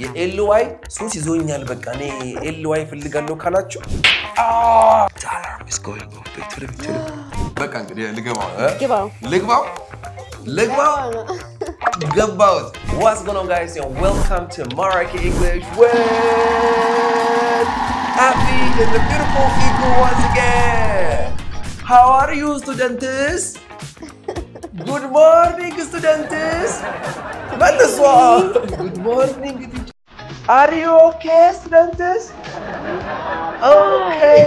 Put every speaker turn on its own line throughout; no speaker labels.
የኤልዋይ ሱስ ይዞኛል በቃ እኔ ኤልዋይ ፈልጋለሁ ካላችሁ Tyler is going off picture በቃ እንግዲህ ልግባው What's going on guys and welcome to Maraki English with Happy and the beautiful people once again. How are you students? Good morning students. Good morning. Are you okay students? Okay.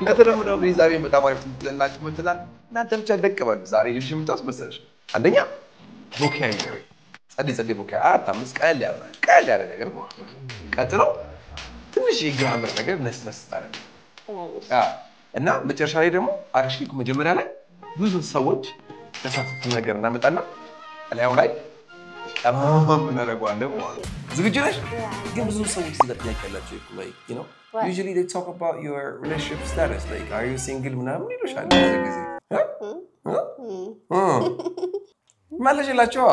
ለተለምዶ ዛሬ በጣም አሪፍ ትላላችሁ መጥተናል እናንተ ብቻ ደቀበል ዛሬ ይሽ ምታስ መሰለሽ አንደኛ vocabulary ጸዲ vocabulary አምስት ቃል ያለ ነገር ቀጥሎ ትንሽ የግራመር ነገር ነስነስታለ እና መጨረሻ ላይ ደግሞ አክቹሊ መጀመሪያ ላይ ብዙ ሰዎች ተሳትፎ ነገር እናመጣና አላው ላይ ቀማም እናደርጋለን ዝግጁ ነሽ ግን ብዙ ሰዎች ስለጥያቄ ያላችሁ like you know usually they talk about your relationship status like are you single ምናምን ይሉሻል ጊዜ ማለሽላችሁ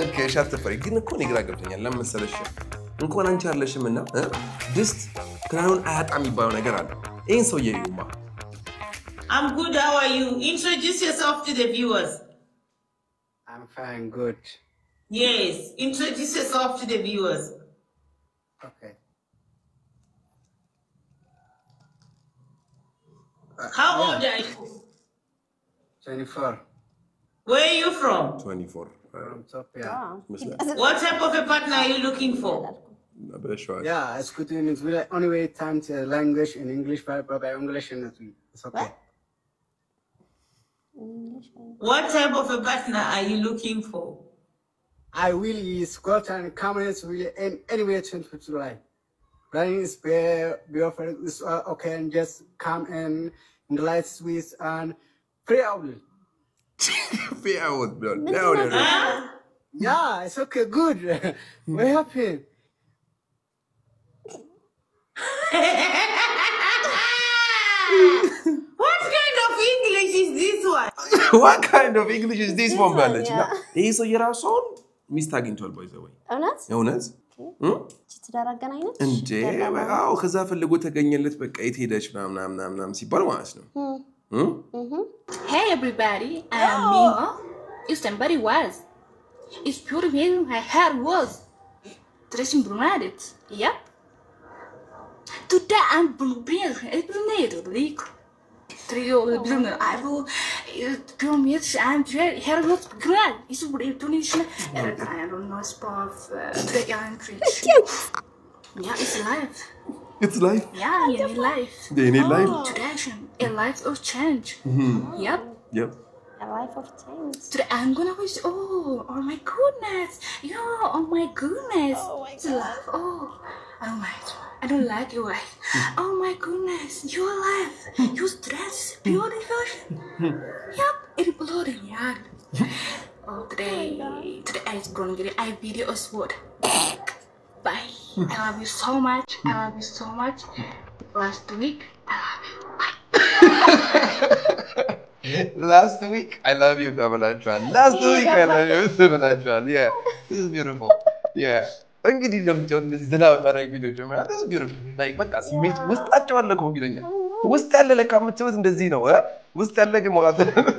ኦኬ ሻትፈሪ ግን እኮ ንግራ ገብተኛል ለምን መሰለሽ እንኳን አንቺ አለሽምና ድስት ክራውን አያጣም ይባለው ነገር አለ ይሄን ሰው ይዩማ
I'm good how are you introduce yourself to the viewers
I'm fine good
Yes introduce yourself to the viewers
Okay
How old are you
24
Where are you from
24 from Ethiopia
What type of a partner are you looking for
Yeah it's good in it's really only way time to language in English by English and it's okay
What type of a partner are you looking for
I will use Scotland comments really anywhere to life running is be offered this okay and just come in the lights with and pray out
bro
Yeah it's okay good we're happy
What kind of English is this one
What kind of English is this one ባለች እና ይሄ ሰው የራሱን ሚስት አግኝቷል ባይ ዘ ወይ እውነት
ትዳራገናኝነት
እንዴ አዎ ከዛ ፈልጎ ተገኘለት በቃ የት ሄደች ምናምን ሲባል ማለት ነው
Hey everybody, I am Mimo. If somebody was, it's beautiful. My hair was dressing brunette. Yep. Today I'm brunette. It's brunette, Rico. Trio brunette. I will. Brunette. I'm hair was brunette. It's brunette. I don't know about the young creature. Yeah, it's life.
It's life
Yeah, you need life.
They need life
Tradition, a life of change. Yep.
A life of change.
Today I'm gonna wish. Oh my goodness. Yeah, oh my goodness. It's love. Oh my. I don't like your life. Oh my goodness, your life. Your dress is beautiful. Yep, it's bloody. Yeah. Today I'm gonna get a video of what. Bye. I love you so much. Last week, I love you.
Last week I love you Kamalantran Last week I love you Kamalantran Yeah this is beautiful Yeah እንግዲህ ለምጆን ዝናብ ማረግ ቪዲዮ ጀመረ This is beautiful like በቃ ስሜት ውስጣቸው አለ እኮ ይለኛል ውስጥ ያለ ለካ ምትወት እንደዚህ ነው ውስጥ ያለ ግን ማለት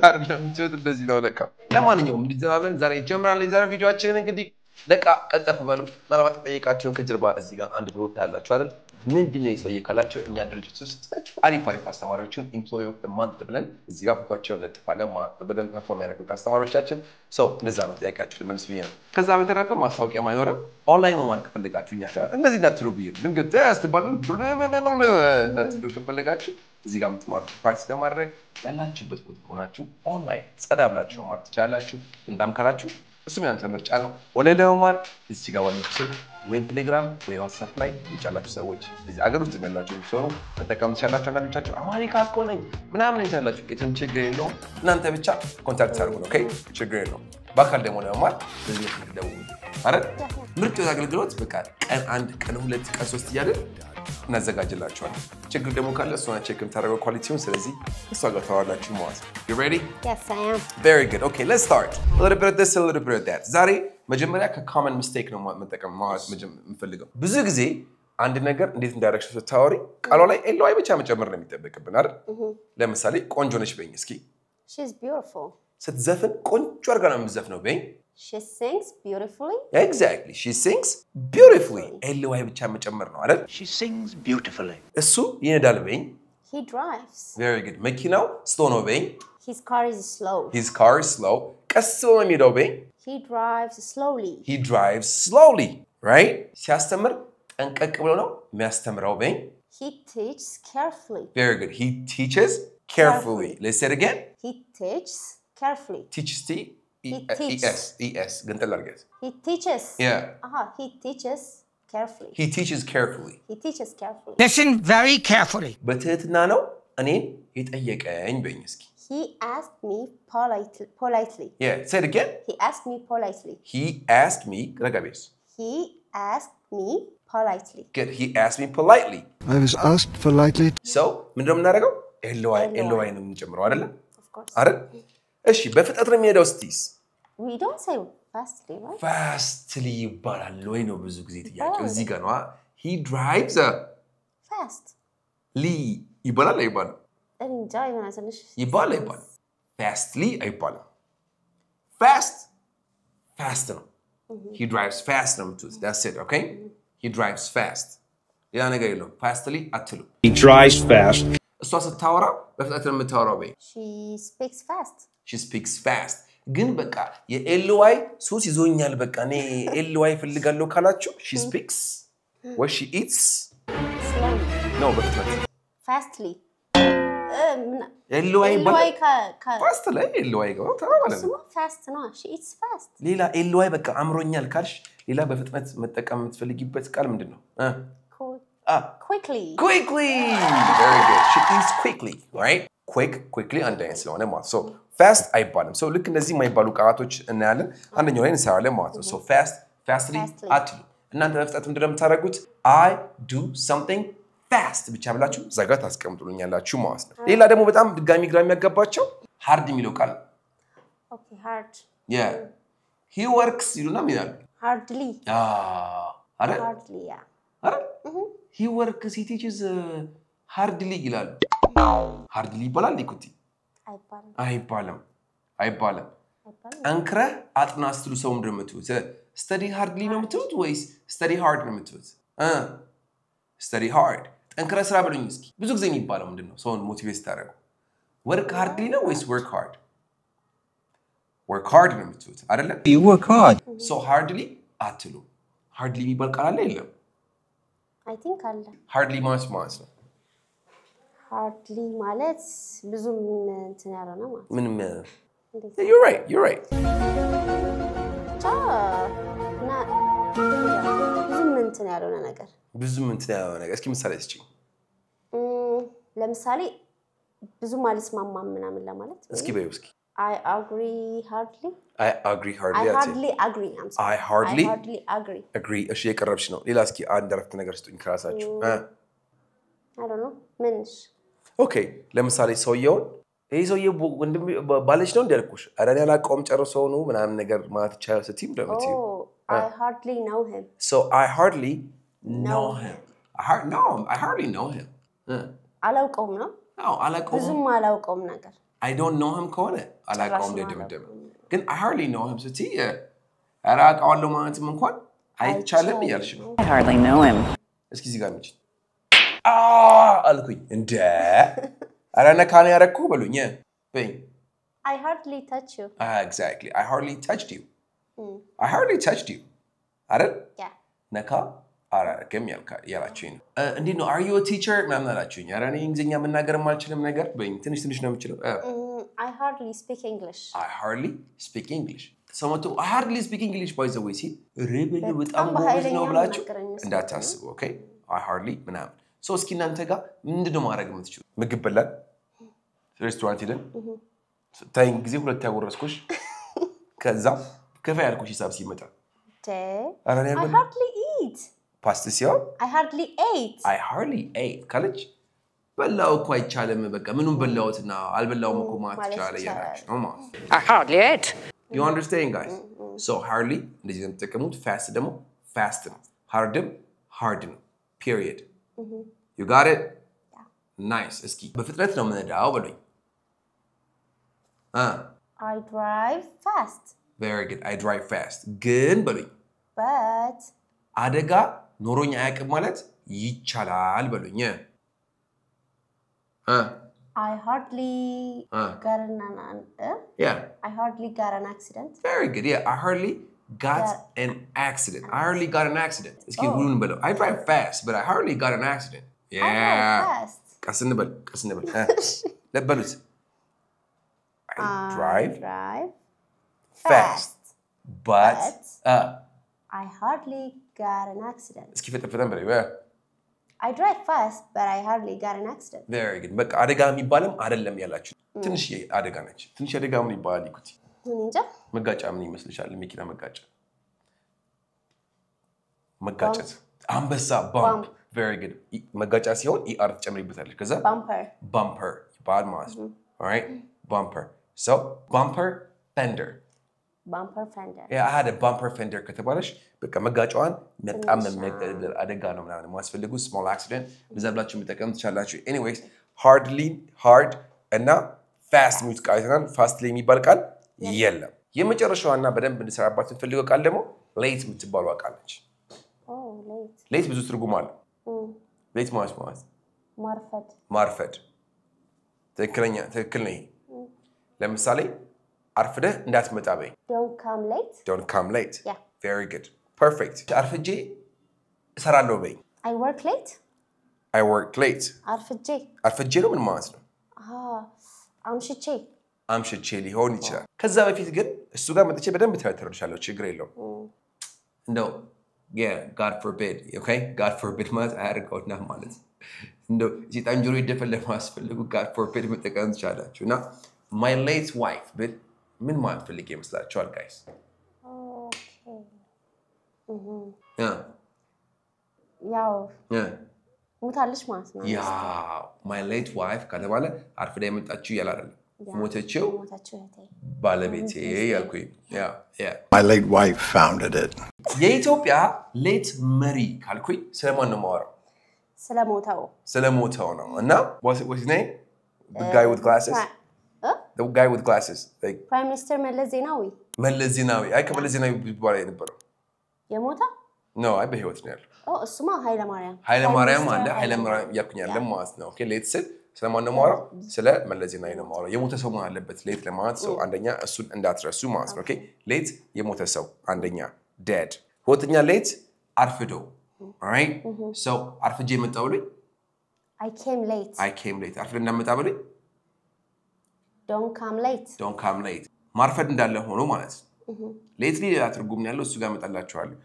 አይደለም ምትወት እንደዚህ ነው ለካ ለማንኛውም እንዲዘናበን ዛሬ ጀምራን ለዛሬ ቪዲዮአችን እንግዲህ ለቃ ቀጠፍ ባሉ ምናልባት ጠይቃችሁን ከጀርባ እዚህ ጋር አንድ ግሩፕ ያላችሁ አይደል ምንድነው ይሰየ ካላችሁ እኛ ድርጅት ውስጥ አሪፍ አስተማሪዎችን ኤምፕሎይ ኦፍ ዘ ማንት ብለን እዚህ ጋር ፎቶቸው ለጥፋለን ማለት በደንብ ፐርፎርም ያደርጉ አስተማሪዎቻችን ሶ ለዛ ነው ጠይቃችሁ ለምንስ ቢሆን ከዛ በተረፈ ማስታወቂያ ማይኖርም ኦንላይን ነው ማለት ፈልጋችሁ እኛ እንደዚህ እንዳትሉ ብዬ ድንገት ያስተባሉ ከፈለጋችሁ እዚህ ጋር ምትማሩ ፕራክቲስ ለማድረግ ያላችሁበት ቦታ ሆናችሁ ኦንላይን ጸዳ ብላችሁ ማለት ትችላላችሁ እንዳም ካላችሁ እሱም ያንተ ምርጫ ነው ወለ ለማር እዚህ ጋር ወንድም ወይ ቴሌግራም ወይ ዋትስአፕ ላይ ይቻላችሁ ሰዎች እዚህ አገር ውስጥ ያላችሁ ሰው ተጠቀሙ ትችላላችሁ አንዳንዶቻችሁ አሜሪካ እኮ ነኝ ምናምን ይቻላችሁ ከትን ችግር የለውም እናንተ ብቻ ኮንታክት አድርጉ ኦኬ ችግር የለውም በአካል ደግሞ ለማር በዚህ ደውሉ አይደል ምርጥ አገልግሎት በቃ ቀን 1 ቀን 2 ቀን 3 እያልን እናዘጋጅላችኋለን ችግር ደግሞ ካለ እሱና ቼክም ታደርገው ኳሊቲውን ስለዚህ እሱ ጋር ታወራላችሁ ማለት You ready?
Yes I am
Very good Okay let's start A little bit of this a little bit of that ዛሬ መጀመሪያ ከcommon mistake ነው መጠቀም ማለት የምፈልገው ብዙ ጊዜ አንድ ነገር እንዴት እንዳረክሽ ስታወሪ ቃሏ ላይ ly ብቻ መጨመር ነው የሚጠበቅብን አይደል ለምሳሌ ቆንጆ ነሽ በይኝ እስኪ
She's beautiful.
ስትዘፍን ቆንጆ አድርጋ ነው የምትዘፍነው በይኝ
She sings beautifully.
Exactly. She sings beautifully. ly ብቻ መጨመር ነው አይደል
She sings beautifully.
እሱ ይነዳል በይኝ
He drives.
Very good. መኪናው slow ነው በይኝ
His car is slow.
His car is slow. ቀስ ብሎ ነው የሚሄደው በይኝ
He drives slowly.
He drives slowly. Right? ሲያስተምር ጠንቀቅ ብሎ ነው የሚያስተምረው በይኝ
He teaches carefully.
Very good. He teaches carefully. Let's say it again.
He teaches carefully.
Teaches
He teaches.
E-S. ገንጠል አድርገት.
He teaches.
Yeah.
He teaches carefully.
He teaches carefully.
He teaches carefully.
Listen very carefully.
በትህትና ነው እኔን የጠየቀኝ በይኝ እስኪ
He asked me politely.
Yeah. Say it again.
He asked me politely.
He asked me ረጋቤስ
He asked me politely.
Good. He asked me politely.
I was asked politely.
So, ምንድነው የምናደርገው? ly ነው የምንጨምረው አይደለ?
Of course.
አይደል? እሺ በፍጥነት ነው የሚሄደው እስቲስ
We don't say fastly, right?
Fastly ይባላል ወይ ነው ብዙ ጊዜ ጥያቄው እዚህ ጋር ነው He drives
Fast.
ሊ ይባላል አይባልም?
እንጃ ይሆናል ትንሽ
ይባላል አይባልም? Fastly አይባልም Fast ነው He drives fast ነው የምትሉት That's it, okay? He drives fast ሌላ ነገር የለውም Fastly አትሉ
He drives fast.
እሷ ስታወራ በፍጥነት ነው የምታወራው በይ
She speaks fast.
She speaks fast ግን በቃ የly ሱስ ይዞኛል በቃ እኔ ly ፈልጋለሁ ካላችሁ She speaks what she eats
Slowly.
No በፍጥነት
Fastly.
ly
ly
fast ላይ ly ጋር ታውቃለህ
ስሙ fast ነው She eats fast.
ሌላ ly በቃ አምሮኛል ካልሽ ሌላ በፍጥነት መጠቀም የምትፈልጊበት ቃል ምንድነው
Quickly.
Quickly very good She eats quickly right quickly አንድ አይነት ስለሆነ ማለት so fast አይባልም so ልክ እነዚህ የማይባሉ ቃላቶች እናያለን አንደኛው ላይ እንሰራለን ማለት ነው so fastly አትሉ እናንተ በፍጥነት ምንድነው የምታደርጉት I do something fast ብቻ ብላችሁ እዛ ጋር ታስቀምጡልኛላችሁ ማለት ነው ሌላ ደግሞ በጣም ድጋሚ ግራ የሚያጋባቸው hard የሚለው ቃል
Okay, hard.
yeah he works ይሉና ምን ይላሉ
Hardly.
አይደል
Hardly, yeah.
አይደል he works he teaches hardly ይላሉ hardly ይባላል ሊኩቲ አይባልም አንክረህ አጥና ስትሉ ሰው ምንድነው የምትሉት study hardly ነው የምትሉት ወይስ study hard ነው የምትሉት study hard አንክረህ ስራ ብሉኝ እስኪ ብዙ ጊዜ የሚባለው ምንድነው ሰውን ሞቲቬት ታደርጉ work hardly ነው ወይስ work hard ነው የምትሉት አይደለ
You work hard.
so hardly አትሉ hardly የሚባል ቃል አለ የለም
I think አለ
hardly ማለት ነው
Hardly ማለት ብዙም እንትን ያለው ነው ማለት
ምንም You're right
ብዙም እንትን ያለው ነገር
እስኪ ምሳሌ እስኪ
ለምሳሌ ብዙም አልስማማም ምናምን ለማለት
እስኪ በይው እስኪ
I agree hardly.
I agree hardly.
I hardly agree. I'm sorry.
I hardly
agree.
Agree. እሺ የቀረብሽ ነው ሌላ እስኪ አንድ አረፍተ ነገር ስጡኝ ከራሳችሁ
I don't know. ምንሽ
Okay ለምሳሌ ሰውየውን ይሄ ሰውዬ ወንድም ባለሽ ነው እንዲያልኩሽ አረን ያላቀውም ጨርሰው ነው ምናምን ነገር ማለት ይቻላል ስትይ እንደምትይ
I hardly know him.
So I hardly know him. I hardly know him.
አላውቀውም ነው?
አዎ አላውቀውም።
ብዙም አላውቀውም ነገር
I don't know him ከሆነ አላውቀውም ደደም ግን I hardly know him ስትይ ኧረ አውቀዋለሁ ማለትም እንኳን አይቻልም እያልሽ ነው
I hardly know him.
እስኪ እዚህ ጋር ነች አልኩኝ እንደ ኧረ ነካኔ ያረኩ በሉኝ በይ
I hardly touch you.
Exactly. I hardly touched you. I hardly touched you. አይደል?
Yeah.
ነካ አላረገም ያላችሁኝ ነው እንዴት ነው are you a teacher ምናምን አላችሁኝ ኧረ እኔ እንግሊዝኛ መናገር የማልችልም ነገር በይኝ ትንሽ ነው የምችለው
I hardly speak English.
I hardly speak English. ሰሞቱ I hardly speak English by the way see ሬቤል በጣም ጎበዝ ነው ብላችሁ እንዳታስቡ okay I hardly ምናምን so እስኪ እናንተ ጋር ምንድነው ማድረግ የምትችሉት ምግብ በላን ሬስቶራንት ሄደን ታይን ጊዜ ሁለት ያጎረስኩሽ ከዛ ከፋ ያልኩሽ ሂሳብ ሲመጣ
I hardly eat.
ፓስት ሲሆን
I hardly ate.
ካለች በላው እኮ አይቻለም በቃ ምኑን በላውትና አልበላውም እኮ ማለት ይቻላል ያላችሁ ነው ማለት
I hardly ate.
You understand, guys? So hardly እንደዚህ ነው የምትጠቀሙት fast ደግሞ fast ነው hardም hard ነው period. You got it?
Yeah.
Nice. እስኪ በፍጥነት ነው የምንሄዳው በሉኝ.
I drive fast.
Very good. I drive fast. ግን በሉኝ.
But
አደጋ ኖሮኝ አያውቅም ማለት ይቻላል በሉኝ.
I hardly got
Yeah.
I hardly got an accident.
Very good. Yeah, I hardly got an accident. I hardly got an accident. Excuse me, below. I drive fast, but I hardly got an accident. Yeah.
I drive fast.
Kasinibal. Let balance. I drive fast, but
I hardly got an accident.
Excuse me,
I drive fast, but I hardly got an accident.
Very good. በቃ አደጋ የሚባልም አይደለም ያላችሁ ትንሽ አደጋ ነች ትንሽ አደጋ ምን ይባላል ይኩት
እንጃ
መጋጫ ምን ይመስልሻል መኪና መጋጨት አንበሳ bump very good መጋጫ ሲሆን ER ትጨምሪበታለሽ ከዛ bumper ይባል ማለት ነው all right bumper so bumper fender yeah I had a bumper fender ከተባለሽ በቃ መጋጫዋን በጣም መመገል አደጋ ነው ምናምን ማስፈልጉ small accident በዛብላችሁ መጠቀም ትችላላችሁ anyways hard እና fast ሙዚቃ አይተናል fastly የሚባል ቃል የለም የመጨረሻውና በደንብ እንድሰራባት እንፈልገው ቃል ደግሞ late የምትባለው ቃል ነች late ብዙ ትርጉም አለው late ማለት ማርፈድ ትክክል ነኝ ለምሳሌ አርፍደህ እንዳትመጣ በይ don't come late
yeah
very good perfect አርፍጄ እሰራለሁ በይ
I work late
አርፍጄ ነው ምን ማለት ነው አምሽቼ ሊሆን ይችላል ከዛ በፊት ግን እሱ ጋር መጥቼ በደንብ ተረድቻለሁ ችግር የለውም እንደው yeah god forbid okay god forbid ማለት አያርገውና ማለት እንደው ዚጣን ጆሮ ይደፈለ ማስፈልጉ god forbid መጠቀም ትችላላችሁና my late wife but ምን ማለት ፈልጌ ይመስላችኋል guys
ያው ሙታለሽ ማለት ነው
ያው my late wife ከተባለ አርፍዳ የመጣችው ያላል ሞተችው ባለቤቴ ያልኩኝ yeah
My late wife founded it.
የኢትዮጵያ ሌት መሪ ካልኩኝ ስለማን ነው ማወራው ስለሞተው ነው እና what's his name the guy with glasses the guy with glasses like
Prime Minister መለስ ዜናዊ አይ ከመለስ ዜናዊ በኋላ የነበረው የሞታ
no አይ በህይወት ነው ያለው
እሱማ ኃይለ ማርያም
አለ ኃይለ ማርያም ያኩኛል ማለት ነው ኦኬ ሌት ስል ስለማን ነው ማወራው ስለ መለስ ዜናዊ ነው ማወራው የሞተ ሰው ማለት አለበት ሌት ለማለት ሰው አንደኛ እሱን እንዳትረሱ ማለት ነው ኦኬ ሌት የሞተ ሰው አንደኛ dead ሁለተኛ ሌት አርፍዶ alright so አርፍጄ መጣውልኝ
I came late
አርፍዶ እንዳመጣብልኝ
don't come late
ማርፈድ እንዳለ ሆኖ ማለት ነው lately ሌላ ትርጉም ያለው እሱ ጋር መጣላችኋለሁ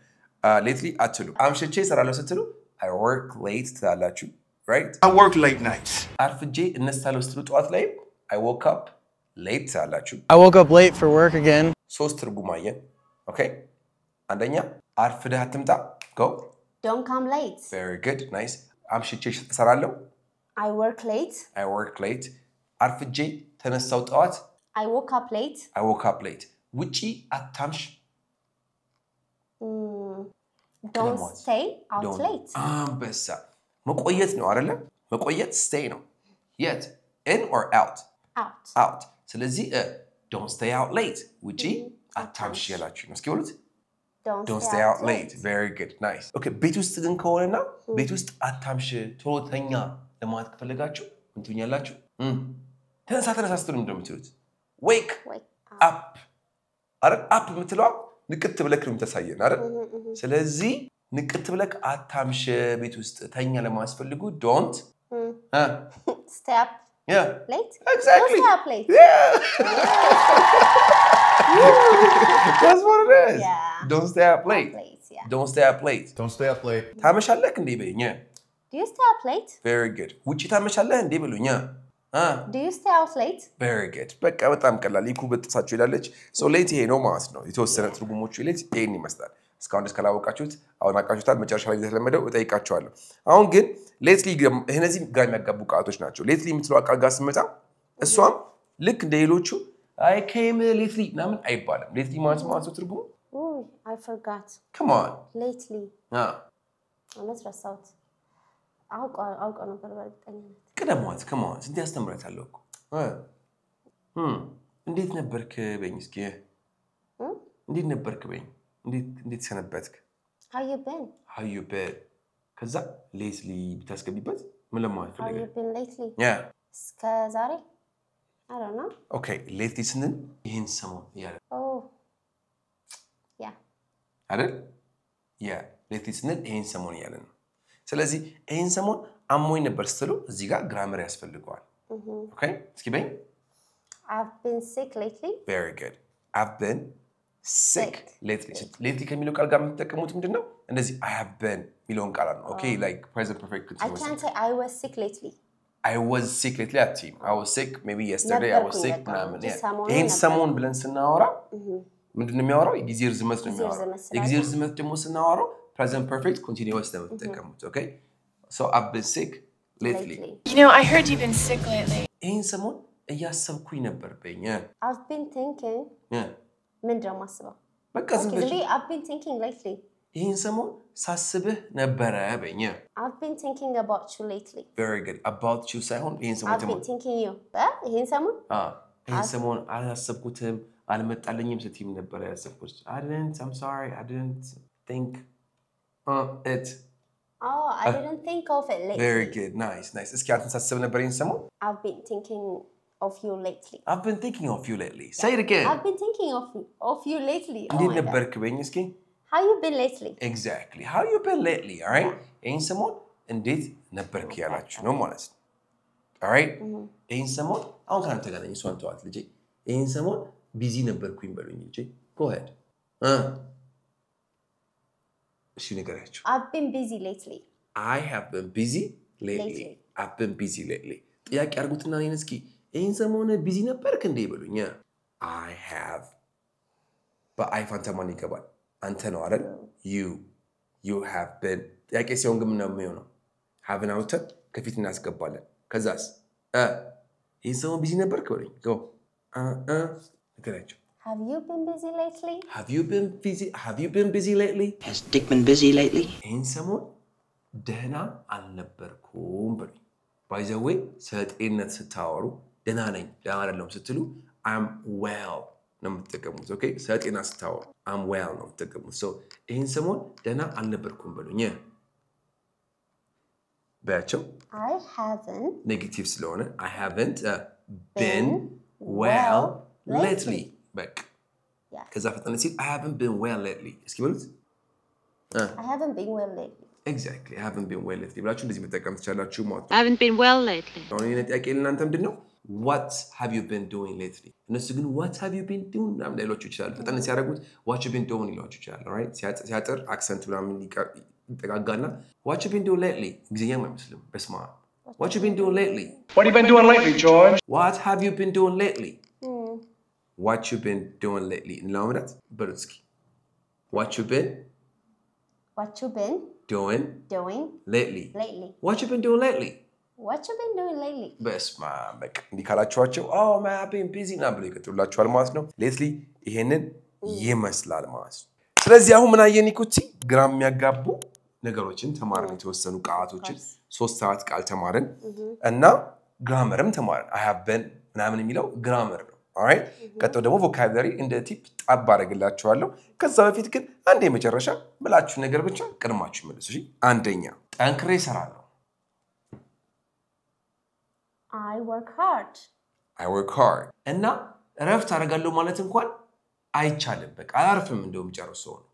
lately አትሉ አምሽቼ ሰራለው ስትሉ I work late ትላላችሁ right
I work late nights.
አርፍጄ እነሳለሁ ስትሉ ጠዋት ላይ I woke up late ትላላችሁ
I woke up late for work again.
ሶስት ትርጉም አየን okay አንደኛ አርፍደህ አትምጣ go
don't come late
very good nice አምሽቼ ሰራለው
I work late
አርፍጄ ተነሳው ጠዋት
I woke up late
ውጪ አታምሽ
don't stay out late
አንበሳ መቆየት ነው አይደለ መቆየት stay ነው yet in or out ስለዚህ don't stay out late ውጪ አታምሽ ያላችሁ ነው እስኪ ወሉት don't stay out late very good nice okay ቤት ውስጥ ግን ከሆነና ቤት ውስጥ አታምሽ ቶሎተኛ ለማለት ከፈለጋችሁ እንትን ያላችሁ ተነሳ ስትሉ እንደምትሉት wake up አይደል up የምትለው ንቅት ብለክ ነው የምታሳየን አይደል ስለዚህ ንቅት ብለክ አታምሽ ቤት ውስጥ ተኛ ለማስፈልጉ don't
stay up late
exactly
don't stay up late
yeah that's what it is don't stay up late don't stay up late ታመሻለክ እንዴ በእኛ
do you stay up late
very good ውጪ ታመሻለህ እንዴ በሉኛ
do you stay out late
very good በቃ በጣም ቀላል ይኩ በጥሳችሁ ይላለች so late ይሄ ነው ማለት ነው የተወሰነ ትርጉሞቹ late ይሄን ይመስላል እስካሁን ድረስ ካላወቃችሁት አሁን አቃችሁታል መጨረሻ ላይ ተለመደው እጠይቃችኋለሁ አሁን ግን lately እነዚህ ጋር የሚያጋቡ ቃላቶች ናቸው lately የምትለው ቃል ጋር ስመጣ እሷም ልክ እንደ ሌሎቹ
I came lately ምናምን አይባልም lately ማለት ነው ትርጉሙ
Oh, I forgot.
Come on.
Lately.
Let's
rest out. አውቀው ነበር በእርግጠኝነት
ቀደማት come on ስንት ያስተምራታለሁ እኮ እንዴት ነበርክ በኝ እስኪ እንዴት ነበርክ በኝ እንዴት ሰነበትክ how you been ከዛ lately ብታስገቢበት ምን ለማለት ፈልገህ
how you been lately
yeah
እስከ ዛሬ I don't know
okay lately ስንል ይሄን ሰሞን ያለ
oh yeah
አይደል yeah lately ስንል ይሄን ሰሞን ያለ ነው ስለዚህ ይሄን ሰሞን አሞኝ ነበር ስትሉ እዚህ ጋር ግራመር ያስፈልገዋል okay እስኪ በኝ
I've been sick lately
very good I've been sick lately ከሚለው ቃል ጋር የምትጠቀሙት ምንድነው እንደዚህ I have been ሚለውን ቃል ነው okay like present perfect continuous
I can't say I was sick lately
I was sick lately at team I was sick maybe yesterday I was sick ምናምን ይሄን ሰሞን ብለን ስናወራ ምንድነው የሚያወራው የጊዜ ርዝመት ነው የሚያወራው የጊዜ ርዝመት ደግሞ ስናወራው present perfect continuous ነው የምትጠቀሙት okay so I've been sick lately
You know I heard you've been sick lately
ይሄን ሰሞን እያሰብኩኝ ነበር በእኛ
I've been thinking ምንድነው ማስበው
በቃ ዝም ብለሽ
I've been thinking lately
ይሄን ሰሞን ሳስብህ ነበር በእኛ
I've been thinking about you lately
very good about you ሳይሆን ይሄን ሰሞን
I've been thinking you ይሄን ሰሞን
ይሄን ሰሞን አላሰብኩትም አልመጣልኝም ስትይም ነበር ያሰብኩት I'm sorry I didn't think it
Oh I didn't think of it lately
very good nice እስኪ አንተ ሳስብ ነበር ይሄን ሰሞን
I've been thinking of you lately
I've been thinking of you lately say it again
I've been thinking of you lately
እንዴት ነበርክ በኝ እስኪ
How you been lately
exactly how you been lately all right ይሄን ሰሞን እንዴት ነበርክ ያላችሁ ነው ማለት ነው all right ይሄን ሰሞን አሁን ካንተ ጋር ነኝ እሷን ተዋት ልጄ ይሄን ሰሞን ቢዚ ነበርኩኝ በሉኝ ልጄ go ahead እሺ ንገራችሁ
I've been busy lately
I have been busy lately I've been busy lately ጥያቄ አርጉትና እኔን እስኪ ይሄን ሰሞን ቢዚ ነበርክ እንዴ በሉኝ I have በአይ ፋንታማን ይገባል አንተ ነው አይደል you have been ጥያቄ ሲሆን ግን ነው የሚሆነው have an out ከፊት እናስገባለን ከዛስ ይሄን ሰሞን ቢዚ ነበርክ በሉኝ go ንገራችሁ
Have you been busy lately?
Have you been busy lately?
Has Dick been busy lately?
ይሄን ሰሞን ደህና አልነበርኩም በሉኝ by the way ስለጤንነት ስታወሩ ደህና ነኝ ደህና አይደለም ስትሉ I'm well ነው የምትጠቀሙት okay ስለጤና ስታወሩ I'm well ነው የምትጠቀሙት so ይሄን ሰሞን ደህና አልነበርኩም በሉኝ በያቸው
I haven't
ኔጌቲቭ ስለሆነ I haven't been well lately back ከዛ ፈጠነ ሲል I haven't been well lately እስኪ በሉት
I haven't been well lately
exactly I haven't been well lately ብላችሁ እንደዚህ መጠቀም ትችላላችሁ ማለት
I haven't been well lately
አሁን የኔ ጥያቄ ለእናንተ ምንድነው what have you been doing lately እነሱ ግን what have you been doing ምናምን ላይሏችሁ ይችላል ፈጠነ ሲያደርጉት what you been doing ይሏችሁ ይችላል right ሲያጥር አክሰንት ምናምን ይጠጋጋና what you been doing lately እንግሊዝኛም አይመስልም በስማ what you been doing lately
What have you been doing lately, George?
what have you been doing lately what you been doing lately እንላውምራት በሉትስኪ what you been doing lately what you been doing lately በስማ በቃ እንዲካላችኋቸው oh man I've been busy እና ብለው ይቀጥሉላችኋል ማለት ነው lately ይሄንን ይመስላል ማለት ነው ስለዚህ አሁን ምን አየን ይኩቲ ግራም የሚያጋቡ ነገሮችን ተማርን የተወሰኑ ቃላቶችን 3 ሰዓት ቃል ተማርን እና ግራመርም ተማርን I have been ምናምን የሚለው ግራመር ነው alright ቀጥሎ ደግሞ vocabulary እንደ ቲፕ ጣብ አደርግላችኋለሁ ከዛ በፊት ግን አንዴ መጨረሻ ብላችሁ ነገር ብቻ ቀድማችሁ መልሱ እሺ አንደኛ ጠንክሬ እሰራለሁ
I work hard
እና ረፍት አደርጋለሁ ማለት እንኳን አይቻልም በቃ አላርፍም እንደውም ጨርሶ ነው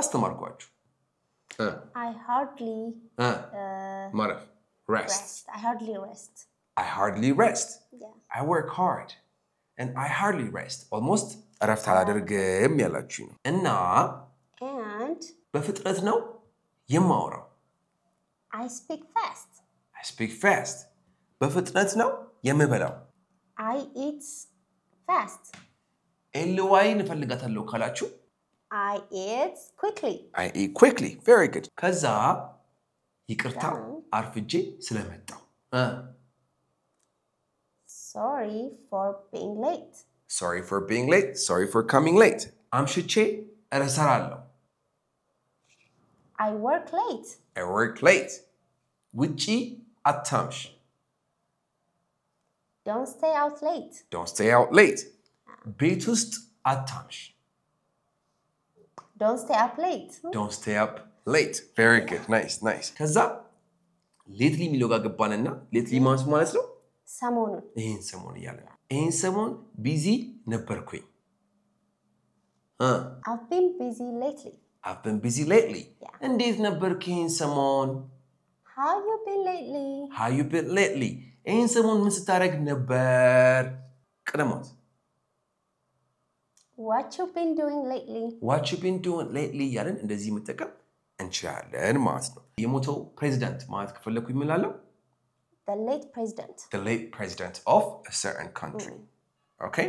አስተማርኳችሁ
I hardly
ማረፍ rest
I hardly rest
yeah I work hard and I hardly rest almost ረፍት አላደርግም ያላችሁ ነው እና
and
በፍጥነት ነው የማወራው
I speak fast
በፍጥነት ነው የምበላው
I eat fast
ኤልዋይ እንፈልጋታለሁ ካላችሁ
I eat
quickly very good ከዛ ይቅርታ አርፍጄ ስለመጣው
Sorry for being late.
Sorry for being late. Sorry for coming late. አምሽቼ እረሳለሁ.
I work late.
I work late. ውጪ አታምሽ.
Don't stay out late.
Don't stay out late. ቤት ውስጥ አታምሽ.
Don't stay up late.
Don't stay up late. Very good. Nice. ከዛ lately የሚለው ጋር ገባንና lately ማለት ነው
ሰሞኑን
ይሄን ሰሞን እያለ ነው ይሄን ሰሞን ቢዚ ነበርኩኝ
I've been busy lately.
I've been busy lately. እንዴት ነበርክ ይሄን ሰሞን
How you been lately?
How you been lately? ይሄን ሰሞን ምን ስታደርግ ነበር ቀደሞት
What you been doing lately?
What you been doing lately ያለን እንደዚህ መጠቀም እንችላለን ማለት ነው የሞተው ፕሬዚዳንት ማለት ከፈለኩኝ ምን አለው
The late president.
The late president of a certain country. Okay?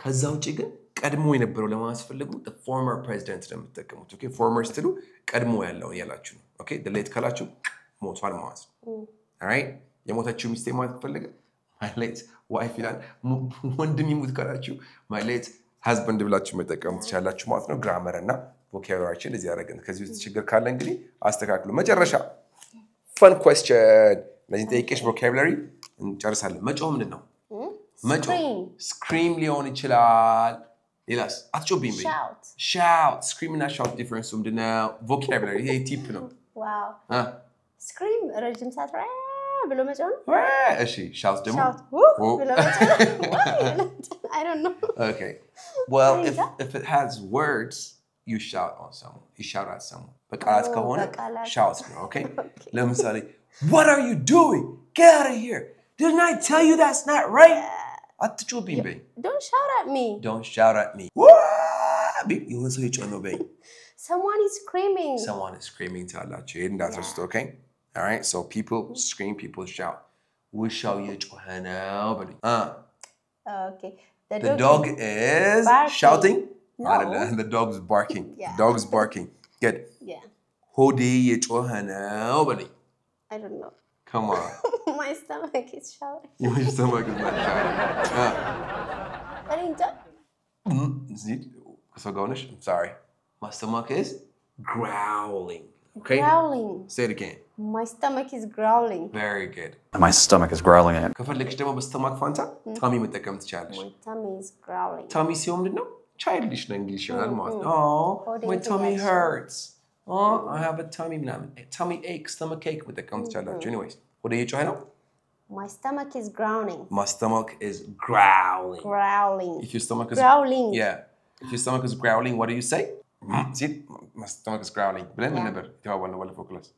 ከዛ ውጪ ግን ቀድሞ የነበረው ለማስፈልጉ the former president ለምትጠቀሙት okay former ስትሉ ቀድሞ ያለው ያላችሁ ነው okay the late ካላችሁ ሞቷል ማለት ነው all right የሞተችው ሚስቴ ማለት ከፈለገ my late wife ይላል ወንድም ይሙት ካላችሁ my late husband ብላችሁ መጠቀም ትችላላችሁ ማለት ነው grammar እና vocabulary እንደዚህ ያደርገን ከዚህ ውስጥ ችግር ካለ እንግዲህ አስተካክሉ መጨረሻ fun question ለዚህ ጠይቄሽ vocabulary እንጨርሳለን መጮህ ምንድነው መጮህ scream ሊሆን ይችላል ሌላስ አትጮህብኝ shout scream እና shout difference ምንድነው vocabulary ይሄ ቲፕ ነው
wow scream ረጅም ሰዓት ብሎ መጮህ
እሺ shout ደግሞ
ብሎ መጮህ I don't know
okay well if it has words you shout on someone you shout at someone በቃላት ከሆነ shout ነው okay ለምሳሌ What are you doing? Get out of here. Didn't I tell you that's not right?
Don't shout at me.
Don't shout at me.
Someone is screaming.
Someone is screaming. Okay? All right? So people scream, people shout. We shout
Okay.
The dog is
barking.
shouting?
No.
The dog is barking.
Yeah.
The dog is barking. Good.
Yeah. I don't know.
Come on.
My stomach is shouting.
Your stomach is not shouting.
I didn't
So garnish. I'm sorry. My stomach is growling. Okay?
Growling.
Say it again.
My stomach is growling.
Very good.
My stomach is growling at.
ከፈለግሽ ደግሞ በስቶማክ ፋንታ ታሚ መጠቀም ትችላለሽ።
My tummy is growling.
ታሚ ሲሆን ምንድን ነው? childish ነው እንግሊሽ ይሆናል ማለት ነው። Oh, my tummy hurts. Oh, I have a tummy ምናምን tummy ache, stomach ache መጠቀም ትችላላችሁ። Anyways, ወደ የጮኸ ነው?
My stomach is growling.
My stomach is growling.
Growling.
If your stomach is
growling.
Yeah. If your stomach is growling, what do you say? See, my stomach is growling. ብለን ምን ነበር? ተባባልን ባለፈው ክላስ።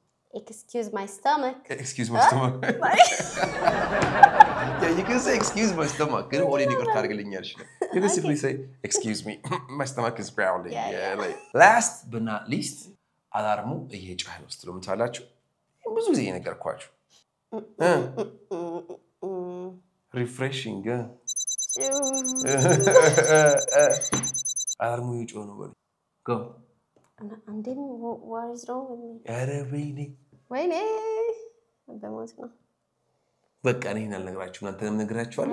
Excuse my stomach.
Excuse my stomach. Yeah, you can say excuse my stomach. ግን ወደ ንገር ታርግልኛለሽ ነው. You can simply say excuse me. My stomach is growling. Yeah, like last but not least አላርሙ እየጮኸ ነው ስትሉ ምታላችሁ ብዙ ጊዜ ነገርኳችሁ refreshing አላርሙ እየጮኸ ነው በል go
and then what is wrong with me
ኧረ ወይኔ
በሞት ነው
በቃ እኔን አልነግራችሁ እናንተንም ነግራችኋል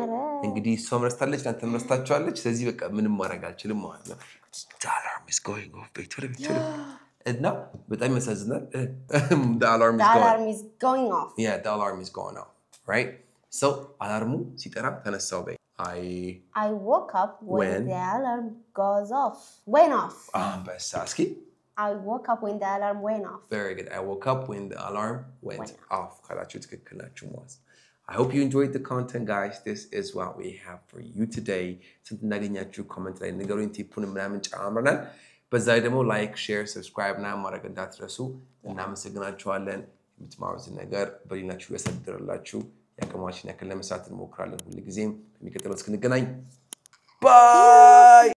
እንግዲህ እሷም ረስታለች እናንተም ረስታችኋለች ስለዚህ በቃ ምንም ማድረግ አልችልም ማለት ነው the alarm is going off ቤተር እና በጣም ያሳዝናል the alarm
is going off
yeah the alarm is going off right so አላርሙ ሲጠራ ተነሳው በይ
I woke up when the alarm goes off went off
በሳ እስኪ
I woke up when the alarm went off.
Very good. I woke up when the alarm went off. I hope you enjoyed the content, guys. This is what we have for you today. Something naganyatu comment ላይ ነገሩን ቲፑን ምናምን ጫምረናል በዛ ደግሞ ላይክ ሼር ሰብስክራይብ እና ማድረግ እንዳትረሱ እናመሰግናችኋለን የምትማሩት ነገር በሊናችሁ ያሳድርላችሁ ያቀማችን ያከለ መስራት እንሞክራለን ሁሉ ጊዜም በሚቀጥለው እስክንገናኝ ባይ